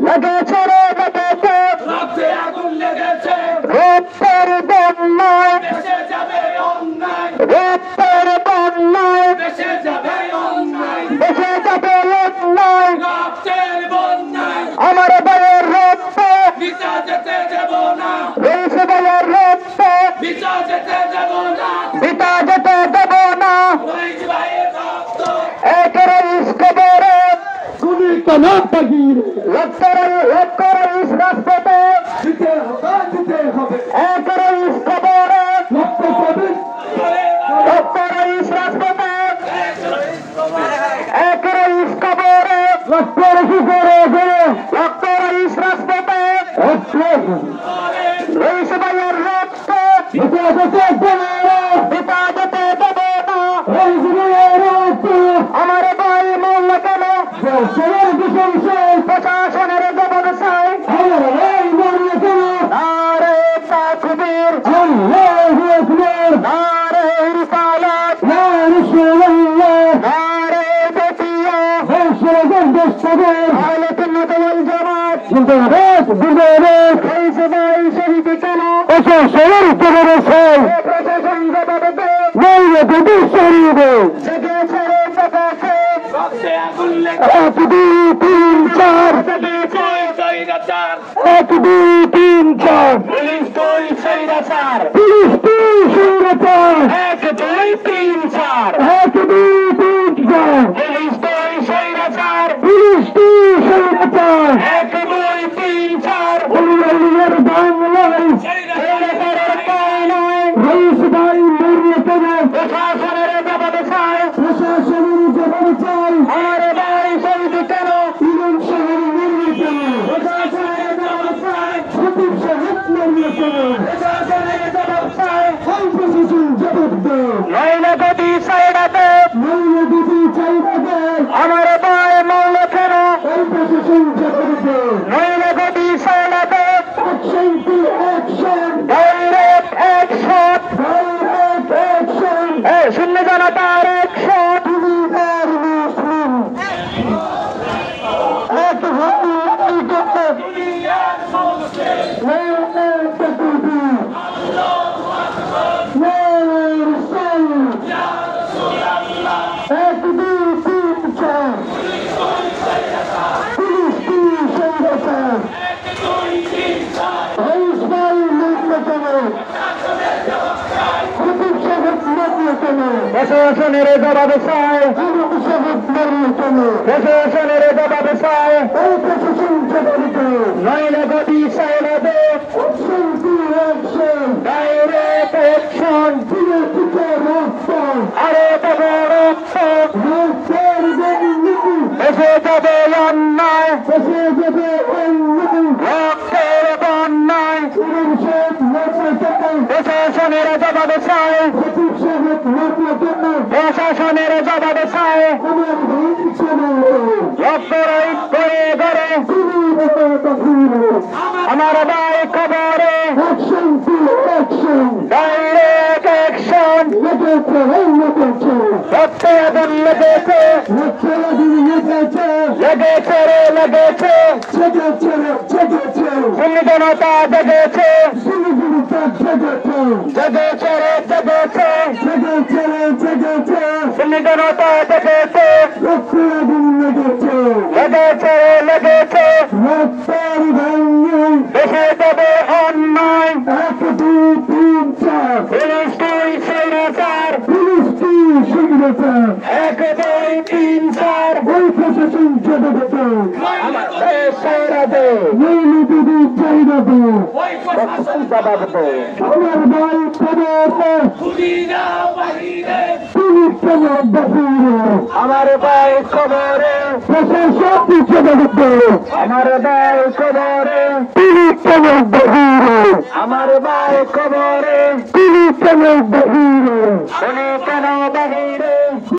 লেগেছে রে লেগেছে রক্তে আগুন লেগেছে রক্তের বন্যায় দেশে যাবে অন্যায় রক্তের বন্যায় দেশে যাবে অন্যায় দেশে যাবে অন্যায় রক্তের বন্যায় আমার ভাইয়ের রক্ত বিচা যেতে দেব না রয়েছে ভাইয়ের রক্ত বিচা যেতে দেব না বিতা যেতে দেব না রইজ ভাইয়ের রক্ত এক রইস কবরে তুমি কেন পাগির লক্ষ রইস রাজপথে দিতে হবে এক রইস কবরে রক্ত পাবে লক্ষ রইস রাজপথে এক রইস কবরে রক্ত রসি করে লক্ষ রইস রাজপথে রইস ভাইয়ের রক্ত বিচা যেতে দেব না বিতা যেতে দেব না রইজ ভাইয়ের রক্ত আমার ভাই মূল্য কেন সবার প্রশংসা প্রশাসনের জবাব চাই আমার এই মরলে কেন নারে তাকবীর আল্লাহু আকবার নারে রিসালাত লা রাসূলুল্লাহ নারে তাকিয়া হাসরাত দস্তগীর আহলে সুন্নাত ওয়াল জামাত জিন্দাবাদ জিন্দাবাদ রইস ভাই শহীদ কেন ওসব সবার উপরে চাই এ প্রশাসন জবাব দে নইলে দুটি শরীর জেগেছে রে জেগেছে রক্তে আগুন এক দুই তিন চার লেগেছে সৈরাচার এক দুই তিন চার পুলিশ দুই সৈরাচার পুলিশ দুই সৈরাচার এক দুই তিন চার এক দুই তিন চার পুলিশ দুই সৈরাচার পুলিশ দুই সৈরাচার এক দুই তিন চার উল্লাহের বাংলায় সৈরাচারের পালায় রইস ভাই মরলে কেন প্রশাসনের জবাব চাই প্রশাসনের জবাব চাই আমার ভাই শহীদ কেন ইমাম সাহেব মরলে কেন প্রশাসনের জবাব চাই খতিব সাহেব মরলে কেন প্রশাসনের জবাব চাই এই প্রশাসন জবাব দেয় নইলে গদি সাইডাতে নইলে দুটি চাইবা দেয় আমার ভাই মৌল কেন এই প্রশাসন জবাব দেয় নইলে গদি সাইডাতে action to action direct action direct action শূন্য জনতার অ্যাকশন পরিবার মুসলিম এক হাতে দুনিয়ার মুসলিম এক দুই তিন চার পুলিশ দুই সৈরাচার রইস ভাই মরলে কেন খতিব সাহেব মরলে কেন প্রশাসনের জবাব চাই ইমাম সাহেব মরলে কেন প্রশাসনের জবাব চাই এই প্রশাসন জবাব দেয় নইলে গদি সাইডাতে action to action direct action দিয়ে থেকে রক্ত আরে তবে রক্ত রক্তের দুর্নীতি এসে যাবে অন্যায় দেশে যাবে উন্নতি রক্তের বন্যায় ইমাম সাহেব মরলে কেন প্রশাসনের জবাব চাই খতিব সাহেব মরলে কেন প্রশাসনের জবাব চাই আমার ভাই ছেলে রক্তরাই করে গড়ে আমার ভাই খবরে action to action direct action লেগেছে লেগেছে রক্তে আগুন লেগেছে ছেলে দিদি লেগেছে লেগেছে রে লেগেছে জেগেছে জেগেছে সুন্নি জনতা জেগেছে সিলিগুড়িতে জেগেছে জেগেছে রে জেগেছে জেগেছে জেগেছে সুন্নি জনতা জেগেছে রক্তে আগুন লেগেছে লেগেছে রে লেগেছে রক্তের ভাঙ্গে দেশে যাবে অন্যায় এক দুই তিন চার পুলিশ দুই সৈরাচার পুলিশ দুই সিগনেচার এক দুই তিন চার ওই প্রশাসন জবাব দেয় আমার দেশ সৈরাতে নইলে দিদি চাইবা দেয় ওই প্রশাসন জবাব দে আমার ভাই খবরে দুনিয়া বাহিরে পুলিশ কেন বাহিরে আমার ভাই খবরে প্রশাসন জবাব দেয় আমার ভাই খবরে পুলিশ কেন বাহিরে আমার ভাই খবরে পুলিশ কেন বাহিরে শুনে কেন বাহিরে